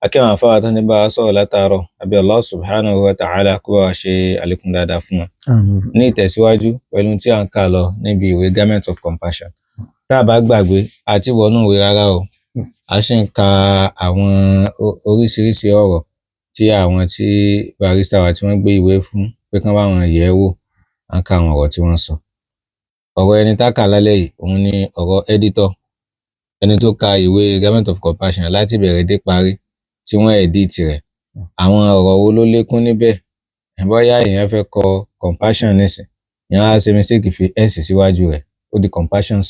akẹ́wọ̀n àfáwà tán ní bá a sọ̀rọ̀ látàárọ̀ àbí Allah subhanahu wa ta'ala kó bá wa ṣe àlékún dáadáa fún wọn. Ní ìtẹ̀síwájú pẹ̀lú tí à ń kà lọ níbi ìwé Garment of Compassion tá a bá gbàgbé àti wọnú ìwé rárá o a sì ń ka àwọn oríṣiríṣi ọ̀rọ̀ tí àwọn tí barista wa tí wọ́n gbé ìwé fún pé kán bá wọn yẹ̀ wò à ń ka àwọn ọ̀rọ̀ tí wọ́n sọ. Ọ̀rọ̀ ẹni tá kà lálẹ́ yìí òun ni ọ̀rọ̀ editor ẹni tó ka ìwé Garment of Compassion láti bẹ̀rẹ̀ dé parí tí wọ́n edit rẹ̀ àwọn ọ̀rọ̀ wo ló lékún níbẹ̀ bóyá èèyàn fẹ́ kọ compassion nísìn èèyàn á ṣe mistake fi s síwájú rẹ̀ ó di compassions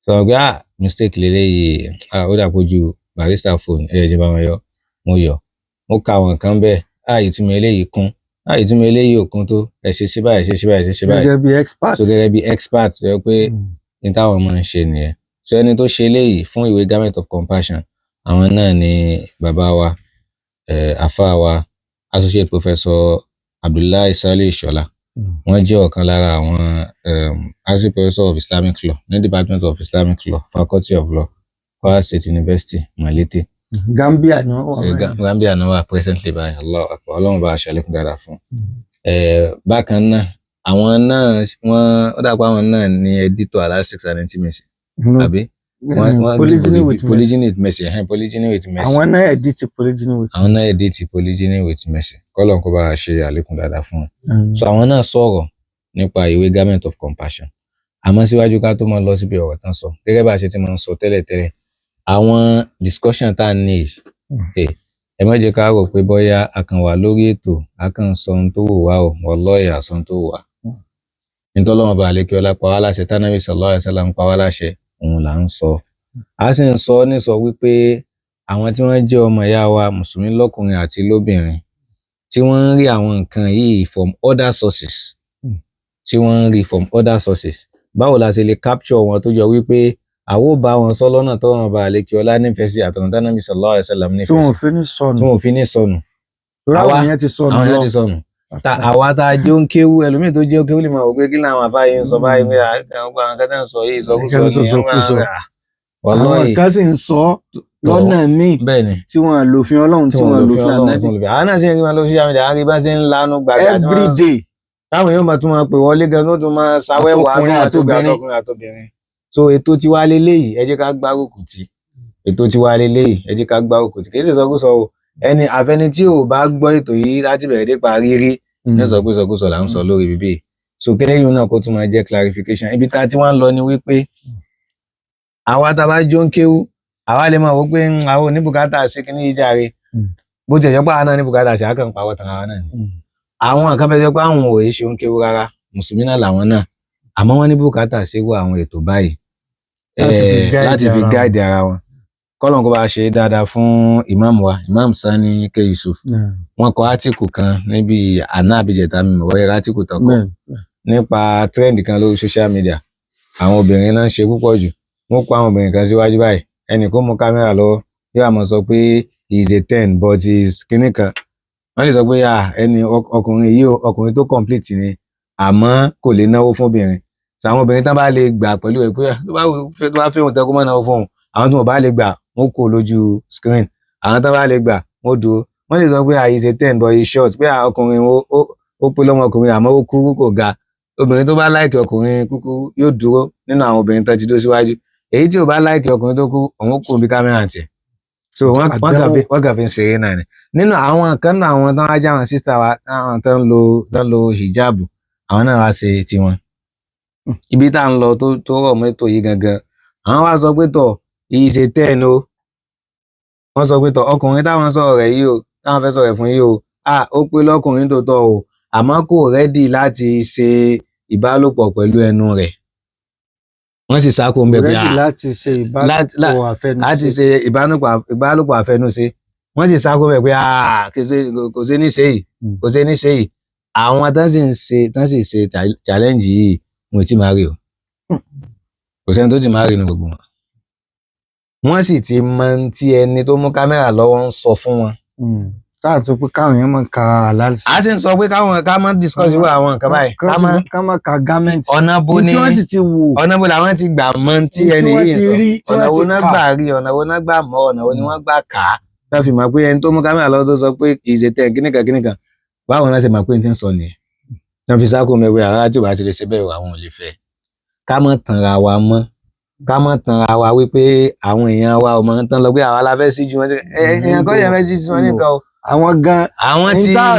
sọ pé mistake lélẹ́yìí ó dàpọ̀jù barista phone jẹ́ bá wọn yọ mo ka àwọn nǹkan bẹ́ẹ̀ ìtumọ̀ eléyìí kún ìtumọ̀ eléyìí ò kún tó ẹ ṣe ṣe báyìí gẹ́gẹ́ bí expert so gẹ́gẹ́ bí expert sọ pé ní táwọn máa ń ṣe nìyẹn so ẹni tó ṣe eléyìí fún ìwé Garment of Compassion àwọn náà ni bàbá wa àfáà wa associate professor Abdullahi Salih Shola wọ́n jẹ́ ọ̀kan lára àwọn associate professor of Islamic law ní Department of Islamic Law Faculty of Law Kwara State University Malete. Gambia ni wọ́n wà. Gambia ni wọ́n wà presently báyìí Allahu Akbar Ọlọ́run bá a ṣàlékún dáadáa fún. Bákan náà àwọn náà ó dàpọ̀ àwọn náà ni editor Al-Six and Intimacy àbí Polygyny with Mercy Polygyny with Mercy àwọn náà edit Polygyny with Mercy àwọn náà edit Polygyny with Mercy kọ́lọ́n kó bá a ṣe àlékún dáadáa fún wọn. So àwọn náà sọ̀rọ̀ nípa ìwé Garment of Compassion àmọ́ síwájú ká tó máa lọ síbi ọ̀rọ̀ tán sọ gẹ́gẹ́ bá a ṣe ti máa ń sọ tẹ́lẹ̀tẹ́lẹ̀ àwọn discussion tá a ní ẹ má jẹ́ ká rò pé bóyá a kàn wà lórí ètò a kàn sọ ohun tó wù wá o wallahi a sọ ohun tó wù wá. nítorí ọlọ́run bá lékè ọlá pa wá láṣẹ tánàbí sallallahu alaihi wasallam pa wá láṣẹ òun là ń sọ. a sì ń sọ ní sọ wípé àwọn tí wọ́n jẹ́ ọmọ ìyá wa mùsùlùmí lọ́kùnrin àti lóbìnrin tí wọ́n ń rí àwọn nǹkan yìí from other sources báwo la ṣe lè capture wọn tó jọ wípé àwo bá wọn sọ lọ́nà tó wọn bá lékè ọlá nífẹ̀ẹ́ sí àtọ̀nà tánàbí sallallahu alaihi wasallam nífẹ̀ẹ́ sí tí wọ́n fi ní sọnù àwọn èèyàn ti sọnù àwa tá a jẹ́ ń kéwú ẹlòmíì tó jẹ́ ń kéwú lè máa wò pé kí làwọn àbáyé ń sọ báyìí pé àwọn kan tẹ́ ń sọ yìí ìsọkúsọ ni àwọn kan sì ń sọ lọ́nà míì tí wọ́n lòfin Ọlọ́run tí wọ́n lòfin Ànábì. àwọn náà sì ń rí wọn lórí social media àwọn rí bá ṣe ń lanu gbàgbà every day táwọn yóò máa tún máa pè wọlé gan tó tún máa ṣàwẹ́wà àtọkùnrin àtobìnrin. So ètò tiwa leléyìí ẹ jẹ́ ká gbárùkù tì ètò tiwa leléyìí ẹ jẹ́ ká gbárùkù tì kì í ṣe sọkúsọ o ẹni àfẹni tí ò bá gbọ́ ètò yìí láti bẹ̀rẹ̀ dé parí rí ní sọkúsọ là ń sọ lórí bíbí so kẹ́lẹ́yìn náà kó tún máa jẹ́ clarification ibi tá a ti wá ń lọ ni wípé àwa tá a bá jó ń kéwú àwa lè máa wò pé àwọn oníbùkátà sí kí ní ìjàre bó ti ẹ̀jọ́ pé àwọn náà ní bùkátà sí àkànpá wọ́tàn àwọn náà ni àwọn kan fẹ́ jẹ́ pé àwọn òye ṣe ń kéwú rárá mùsùlùmí náà làwọn náà àmọ́ wọ́n ní bùkátà sí wọ àwọn ètò báyìí láti fi gáìdì ara wọn kọ́lọ́n kó bá ṣe dáadáa fún imam Sani K. Yusuf wọ́n kọ átíkù kan níbi àná àbíjẹta mímọ̀ wọ́n yẹra átíkù tán kọ nípa trend kan lórí social media àwọn obìnrin náà ń ṣe púpọ̀ jù wọ́n kó àwọn obìnrin kan síwájú báyìí ẹnì kó mú kámẹ́rà lọ́wọ́ yóò àmọ́ sọ pé he is a 10 but he is kíní kan wọ́n lè sọ pé ẹni ọkùnrin tó complete ni àmọ́ kò lè náwó fún obìnrin àwọn obìnrin tán bá lè gbà pẹ̀lú ẹ̀ pé tó bá fẹ́ òun tẹ́kọ́ mọ́ náà fún òun àwọn tó bá lè gbà wọ́n kó lójú screen àwọn tán bá lè gbà wọ́n dúró wọ́n lè sọ pé he is a 10 but he is short pé ọkùnrin ó pé lọ́mọ ọkùnrin àmọ́ ó kúrú kò ga obìnrin tó bá láìkì ọkùnrin kúkúrú yóò dúró nínú àwọn obìnrin tó ti dó síwájú èyí tí ò bá láìkì ọkùnrin tó kú òun kò bí kámẹ́rà tiẹ̀ so wọ́n kàn fi ń ṣeré náà ni nínú àwọn kan náà àwọn tán wájú àwọn sísá wa àwọn tán lo hijab àwọn náà wá ṣe tiwọn ibi tá à ń lọ tó rọ̀ mọ́ ètò yìí gangan àwọn wá sọ pé tọ̀ iye ṣe 10 o wọ́n sọ pé tọ̀ ọkùnrin táwọn sọ̀rọ̀ rẹ̀ yìí o táwọn fẹ́ sọ̀rọ̀ fún yìí o ó pé lọ́kùnrin tó tọ́ o àmọ́ kò rẹ́dì láti ṣe ìbálòpọ̀ pẹ̀lú ẹnu rẹ̀ wọ́n sì sá kó ń bẹ̀ pé láti ṣe ìbálòpọ̀ àfẹnusẹ wọ́n sì sá kó ń bẹ̀ pé kò ṣe ní ṣe yìí àwọn tán sì ṣe challenge yìí mo ti máa rí o kò sẹ́ni tó ti máa rí inú gbogbo wọn wọ́n sì ti mọ tí ẹni tó mú kámẹ́rà lọ́wọ́ ń sọ fún wọn táà sọ pé káwọn èèyàn máa ka halal sex. a sì ń sọ pé ká má discuss irú àwọn nǹkan báyìí ká má ka garment. ọ̀nà bo ni tí wọ́n sì ti wò. ọ̀nà bo làwọn ti gbà mọ̀ tí ẹni yìí sọ ọ̀nà wo náà gbà rí ọ̀nà wo náà gbà mọ̀ ọ̀nà wo ni wọ́n gbà kà á tá fi mọ̀ pé ẹni tó mú kámẹ́rà lọ́wọ́ tó sọ pé ìṣètẹ̀ kíníkan báwọn náà ṣe mọ̀ pé n ti ń sọ nìyẹn náà fi sáko mẹ́wẹ́ ara tí ò bá ti lè ṣe bẹ́ẹ̀ àwọn ò lè fẹ́ ká má tanra wa mọ́ ká má tanra wa wípé àwọn èèyàn wa ò mọ̀ ń tán lọ pé àwa la fẹ́ sí ju wọn èèyàn kọ́ yẹn fẹ́ sí ju wọn nìkan o àwọn gan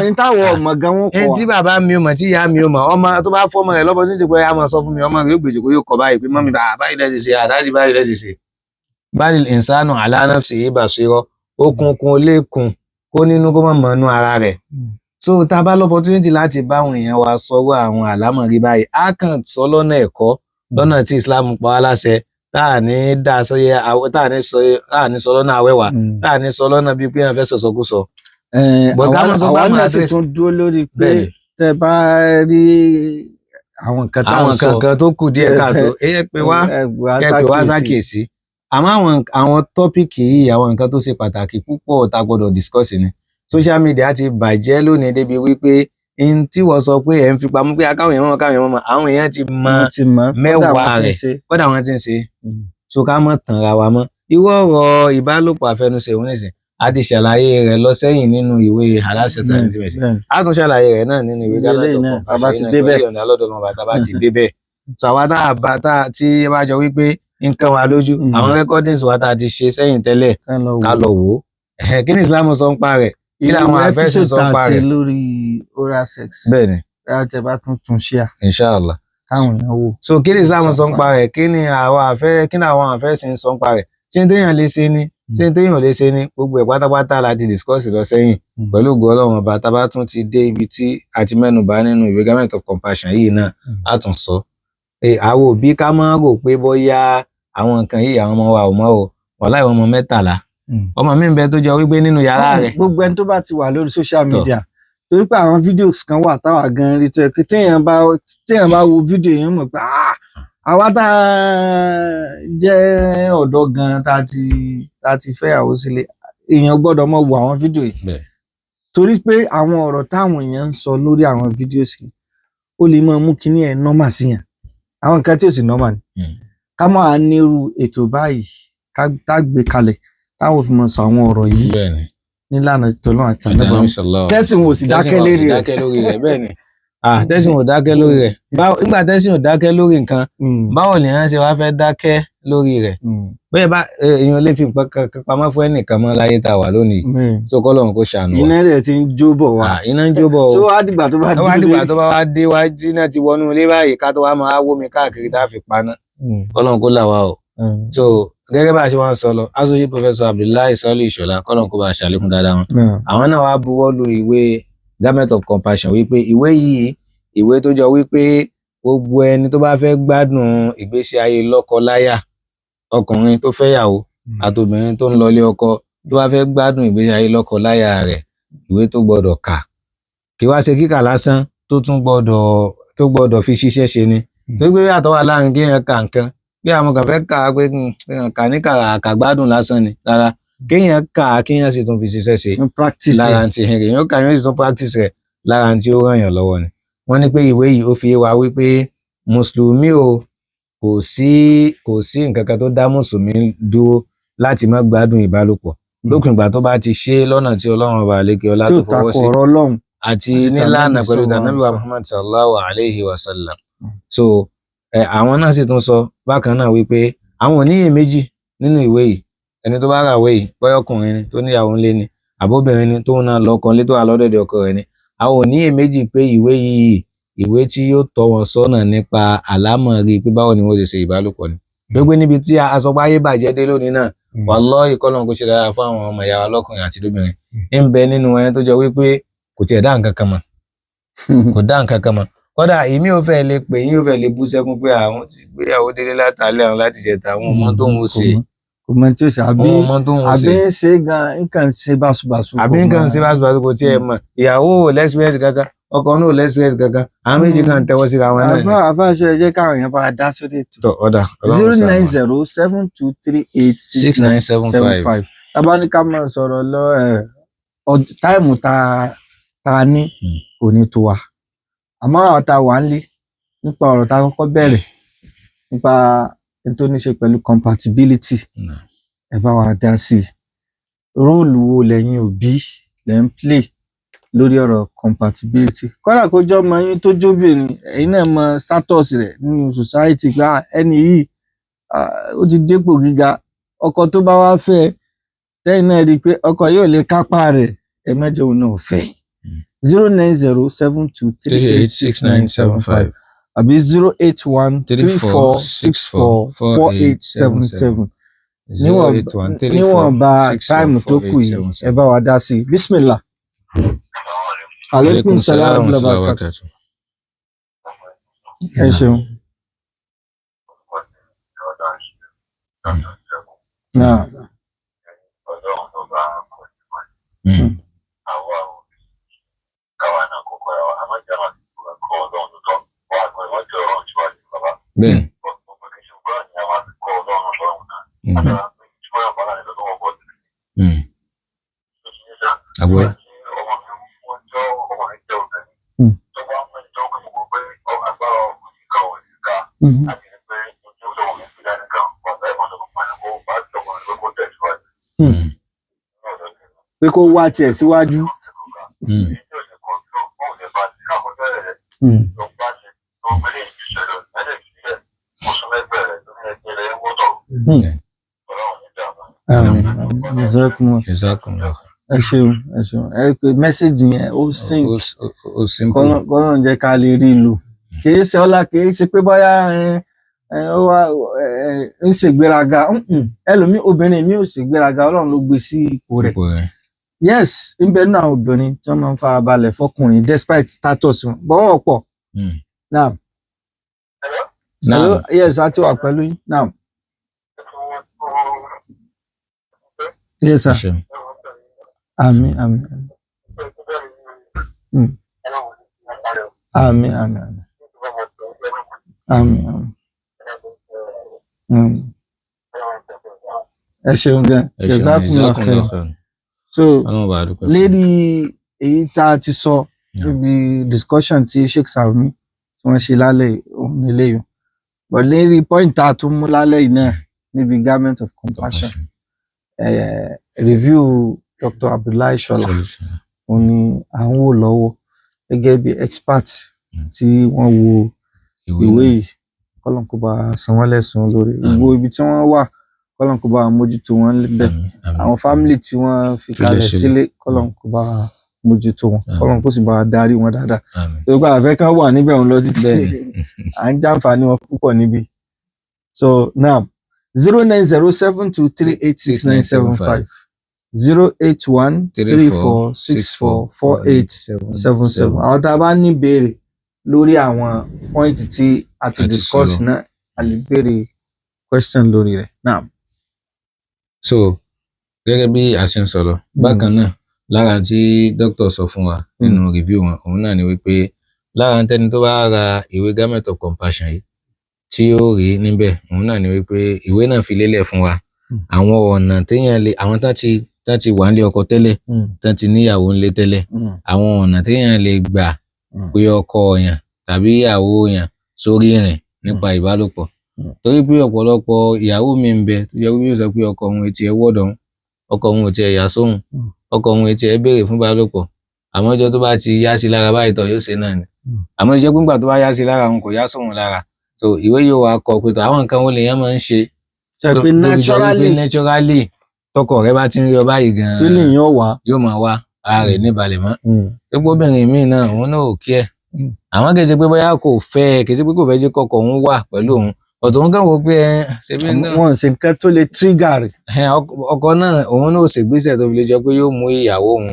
ìtawọ̀ ọmọ gan wọn kọ́ ẹni tí bàbá mi ò mọ̀ tí ìyá mi ò mọ̀ ọmọ tó bá fọ́ ọmọ rẹ̀ lọ́bọ̀ sí ti pé a máa sọ fún mi ọmọ rẹ̀ yóò gbèjò kó yóò kọ báyìí pé mọ́mí báyìí lẹ́sì ṣe àdájì báyìí lẹ́sì ṣe bal insanu ala nafsihi basira okunkun lékun kó nínú kó mọ̀ mọ́nú ara rẹ̀ so tá a bá l'opportunity láti bá àwọn èèyàn wa sọ̀rọ̀ àwọn àlámọ̀rí báyìí á kàn sọ lọ́nà ẹ̀kọ́ lọ́nà tí Islam pa wá láṣẹ táà ní dá sọyẹ táà ní sọ lọ́nà àwẹ̀wà táà ní sọ lọ́nà bíi pé wọ́n fẹ́ sọ̀sọ̀kúsọ. àwọn náà sì tún dúró lórí pé tẹ bá rí àwọn nǹkan tá à ń sọ àwọn kankan tó kù díẹ̀ káàtó ẹ pé wá ṣàkíyèsí àmọ́ àwọn tọ́pìkì yìí àwọn nǹkan tó ṣe pàtàkì púpọ̀ tá a gbọ́dọ̀ discuss ni social media ti bàjẹ́ lónìí débi wípé n tí wọ́n sọ pé ẹ̀ ń fi pamọ́ pé káwọn èèyàn mọ̀ àwọn èèyàn ti mọ mẹ́wàá rẹ̀ kódà wọ́n ti ń ṣe so ká mọ̀ tàn ra wa mọ́ irú ọ̀rọ̀ ìbálòpọ̀ àfẹnusẹ òun nìsín a ti ṣàlàyé rẹ̀ lọ sẹ́yìn nínú ìwé halal sex and intimacy a tún ṣàlàyé rẹ̀ náà nínú ìwé bá ti débẹ̀ sàwa tí ẹ bá jọ wípé nǹkan wa lójú àwọn recordings wa tá a ti ṣe sẹ́yìn tẹ́lẹ̀ ká lọ wò ó kí ni Islam sọ ń pa rẹ̀ kí làwọn àfẹ́sùn sọ ń pa rẹ̀ lórí oral sex bẹ́ẹ̀ni tẹ bá tún ṣíà inshallah káwọn èèyàn wò. so kí ni Islam sọ ń pa rẹ̀ kí ni àwọn àfẹ́sìn sọ ń pa rẹ̀ tí n téèyàn lè ṣe ni tí n téèyàn lè ṣe ni gbogbo ẹ̀ pátápátá láti discuss lọ sẹ́yìn pẹ̀lú ògo Ọlọ́run ọba tá a bá tún ti dé ibi tí a ti mẹ́nubà nínú ìwé Garment of Compassion yìí náà á tún sọ àwọn òbí ká máa rò pé bóyá àwọn nǹkan yìí àwọn ọmọ wa ò mọ̀ o wàláhì àwọn ọmọ 13 ọmọ mi ń bẹ tó jọ wípé nínú yàrá rẹ̀ gbogbo ẹni tó bá ti wà lórí social media torí pé àwọn fídíòs kan wà táwa gan rí tó yẹ kí téèyàn bá wo fídíò yẹn mọ̀ pé àwa tá a jẹ́ ọ̀dọ́ gan tá a ti fẹ́yàwó sílé èèyàn gbọ́dọ̀ mọ̀ wo àwọn fídíò yìí torí pé àwọn ọ̀rọ̀ táwọn èèyàn ń sọ lórí àwọn fídíòs yìí ó lè máa mú kíní ẹ̀ nọ́mà síyàn àwọn nǹkan tí ò sì nọ́mà ni ká máa nírú ètò báyìí ká gbé kalẹ̀ táwọn fi mọ̀ sọ àwọn ọ̀rọ̀ yìí nílànà tọ́lọ́ àti ànábà tẹ́sìn ò sì dákẹ́ lórí rẹ̀ bẹ́ẹ̀ ni tẹ́sìn ò dákẹ́ lórí rẹ̀ nígbà tẹ́sìn ò dákẹ́ lórí nǹkan báwo ni wọ́n ṣe wá fẹ́ dákẹ́ lórí rẹ̀ bẹ́ẹ̀ bá èèyàn lè fi nǹkan kan pamọ́ fún ẹnìkan mọ́ láyé tá a wà lónìí so kọ́lọ́run kó ṣàánú wa. iná rẹ̀ ti ń jó bọ̀ wá. iná ń jó bọ̀ o. so wá dìgbà tó bá wá dé wájú náà ti wọnú ilé báyìí ká tó wá máa wómi káàkiri tá a fi paná kọ́lọ́run kó là wá o. so gẹ́gẹ́ bá a ṣe wá ń sọ lọ associate professor Abdullahi Saliu Ìṣọ̀lá kọ́lọ́run kó bá a ṣàlékún dáadáa wọn. àwọn náà wá buwọ́ lu ìwé Garment of Compassion wípé ìwé yìí ìwé tó jọ wípé gbogbo ẹni tó bá fẹ́ gbádùn ìgbésí ayé lọ́kọ-láyà ọkùnrin tó fẹ́yàwó àtobìnrin tó ń lọlé ọkọ tó bá fẹ́ gbádùn ìgbésí ayé lọ́kọ-láyà rẹ̀ ìwé tó gbọ́dọ̀ kà kí wá ṣe kíkà lásán tó tún gbọ́dọ̀ fi ṣiṣẹ́ ṣe ni tó gbé yàtọ̀ wà láàrin kí èèyàn kà nǹkan bí àwọn kan fẹ́ kà á pé kà ní kàgbádùn lásán ni rárá kéèyàn kà á kéèyàn sì tún fi ṣiṣẹ́ ṣe lára ti èèyàn kà yóò sì tún practice rẹ̀ lára tí ó ràn yàn lọ́wọ́ ni wọ́n ní pé ìwé yìí ó fi wá wípé mùsùlùmí o kò sí nǹkan kan tó dá mùsùlùmí dúró láti má gbádùn ìbálòpọ̀ lókùn ìgbà tó bá ti ṣe lọ́nà tí Ọlọ́run ọba àlékè ọlá tó fọwọ́ sí àti nílànà pẹ̀lú Ànábì wa Muhammad sallallahu alayhi wa sallam so àwọn náà sì tún sọ bákan náà wípé àwọn ò níyè méjì nínú ìwé yìí ẹni tó bá ra ìwé yìí bóyá ọkùnrin ni tó níyàwó ńlé ni àbóbìnrin ni tóun náà lọ́kọ ńlé tó wà lọ́dọ̀dẹ̀ ọkọ rẹ̀ ni àwọn ò níyè méjì pé ìwé yìí ìwé tí yóò tọ́ wọn sọ́nà nípa àlámọ̀rí pé báwo ni wọ́n ṣe ṣe ìbálòpọ̀ ni gbogbo níbi tí aṣọpá ayé bàjẹ́ dé lónìí náà wallahi kọ́lọ́n kó ṣe dára fún àwọn ọmọ ìyá wa lọ́kùnrin àti lóbìnrin ń bẹ nínú ẹni tó jọ wípé kò tiẹ̀ dá nǹkan kan mọ̀ kò dá nǹkan kan mọ̀ kódà èmi ò fẹ́ lè pè yín ò fẹ́ lè bú sẹ́kún pé àwọn ti gbéyàwó délé látàlẹ́ àwọn láti jẹta àwọn ọmọ tó ń ṣe kò mọ tí ó ṣe àbí ń ṣe gan nǹkan ṣe báṣubàṣu àbí nǹkan ṣe báṣubàṣu kò tiẹ̀ mọ̀ ìyàwó ò lẹ́sìpẹ́sì kankan ọkọ náà ò lẹ́sìpẹ́sì kankan àwọn méjì kan tẹ́wọ́ síra wọn náà ni. àfáàṣọ ẹ jẹ́ káwọn èèyàn bá dá sórí ètò. tọ ọ̀dà 09072386975 tábà ní ká máa sọ̀rọ̀ lọ táìmù tá ní kò ní tó wa àmọ́ àwọn tá wà ń lé nípa ọ̀rọ̀ tá kọ́kọ́ bẹ̀rẹ̀ nípa tó ní ṣe pẹ̀lú compatibility ẹ bá wa dá sí róòlù wo lẹ́yìn òbí lẹ́ ń play lórí ọ̀rọ̀ compatibility kọ́dà kó jọ́ ọmọ yín tó jóbìnrin ẹ̀yin náà mọ status rẹ̀ nínú society gba ẹni yìí ó ti dépò gíga ọkọ tó bá wá fẹ́ lẹ́yìn náà rí i pé ọkọ yóò lè kápá rẹ̀ ẹ mẹ́jọ òun náà fẹ́ 09072386975 àbí 08134644877 níwọ̀nba táìmù tó kù yìí ẹ bá wa dá sí bismillah. Alaikum salam wa barakatuh. Ẹ ṣeun. Náà. Bẹ́ẹ̀ni. Àbúrò. Pé kó wá tiẹ̀ síwájú. Ẹ ṣeun ẹ pé mẹ́sẹ̀gì yẹn ó simple kọ́nà jẹ́ ká lè rí lò kìí ṣe ọlá kìí ṣe pé bóyá ó wá ń ṣègbéraga ẹlòmíì obìnrin mi ò ṣègbéraga Ọlọ́run ló gbé sí ipò rẹ̀ yes ń bẹ nínú àwọn obìnrin tí wọ́n máa ń farabalẹ̀ fọkùnrin despite status wọn bọ́wọ́ pọ̀ now hello yes a ti wà pẹ̀lú yín now yes sir. Àmín àmín àmín àmín àmín àmín ẹ ṣeun gan jazakumullahu khairan so lérí èyí tá a ti sọ níbi discussion tí Sheikh Sarumi tí wọ́n ṣe lálẹ́ òun nílé yìí but lérí point tá a tún mú lálẹ́ yìí náà níbi Garment of Compassion review Dr. Abdullahi Shola òun ni à ń wò lọ́wọ́ gẹ́gẹ́ bí expert tí wọ́n wo ìwé yìí kọ́lọ́n kó bá san wọ́n lẹ́san lórí gbogbo ibi tí wọ́n wà kọ́lọ́n kó bá mójútó wọn bẹ̀ àwọn family tí wọ́n fi kalẹ̀ sílé kọ́lọ́n kó bá mójútó wọn kọ́lọ́n kó sì bá darí wọn dáadáa gbogbo àfẹ́ kan wà níbẹ̀ òun lọ títí à ń jàǹfààní wọn púpọ̀ níbi so now 09072386975 08134644877 àwọn tá a bá ní béèrè lórí àwọn point tí a ti discuss náà a lè béèrè question lórí rẹ̀ náà. so gẹ́gẹ́ bí a ṣe ń sọ̀rọ̀ bákan náà lára tí dókítà sọ fún wa nínú review wọn òun náà ni wípé lára tẹni tó bá ra ìwé Garment of Compassion yìí tí ó rí níbẹ̀ òun náà ni wípé ìwé náà fi lélẹ̀ fún wa àwọn ọ̀nà téèyàn lè àwọn tán ti wà nílé ọkọ tẹ́lẹ̀ tán ti níyàwó nílé tẹ́lẹ̀ àwọn ọ̀nà téèyàn lè gbà pé ọkọ yàn tàbí ìyàwó yàn sórí ìrìn nípa ìbálòpọ̀ torí pé ọ̀pọ̀lọpọ̀ ìyàwó mi ń bẹ tó jẹ́ pé yóò sọ pé ọkọ òun etí ẹ wọ́dọ̀ òun ọkọ òun ò tiẹ̀ yà sóhun ọkọ òun etí ẹ béèrè fún ìbálòpọ̀ àmọ́ ọjọ́ tó bá ti yá sí lára báyìí tọ̀ yóò ṣe náà ni àmọ́ ìjẹ́ gbígbà tó bá yá sí lára òun kò yá sóhun lára so ìwé yóò wá kọ pé àwọn nǹkan wo lèèyàn máa ń ṣe naturally tọkọ rẹ bá ti ń rí ọ báyìí gan feeling yóò máa wá ara rẹ̀ níbalẹ̀ mọ́ gbogbo obìnrin míì náà òun náà ò kí ẹ àwọn kì í ṣe pé bóyá kò fẹ́ kì í ṣe pé kò fẹ́ jẹ́ kọkọ òun wà pẹ̀lú òun ọ̀tọ̀ òun kàn wò pé ṣebí náà wọn ṣe nǹkan tó lè trigger rẹ̀ ọkọ náà òun náà ò ṣègbésẹ̀ tó fi lè jọ pé yóò mú ìyàwó òun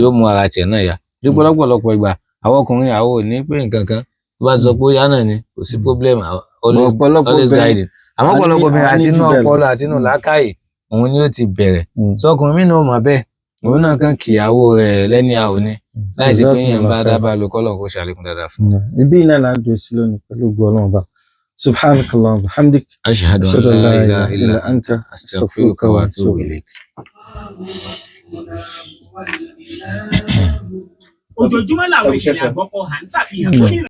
yóò mú ara tiẹ̀ náà yá dípò lọ́pọ̀lọpọ̀ ìgbà àwọn ọkùnrin àwọn ò ní pé nǹkan kan tó bá sọ pé ó yá náà ni kò sí problem always guiding àmọ́ ọ̀pọ̀lọpọ̀ obìnrin àti inú ọpọlọ àti inú làákàyè òun ni ó ti bẹ̀rẹ̀ sọkùnrin mí náà mọ̀ bẹ́ẹ̀ òun náà kàn kìyàwó rẹ̀ lẹ́ni àwọn ni láì sí pé èèyàn bá dábàá lo kọ́lọ̀ kó ṣàlékún dáadáa fún un. ibi iná là ń dùn sí lónìí pẹ̀lú ògo Ọlọ́run ọba subhanakallah wa bihamdik ashhadu an la ilaha illa anta astaghfiruka wa atubu ilayk. ojoojúmọ́ làwọn èsì àgbọ̀kọ̀ à ń ṣàfihàn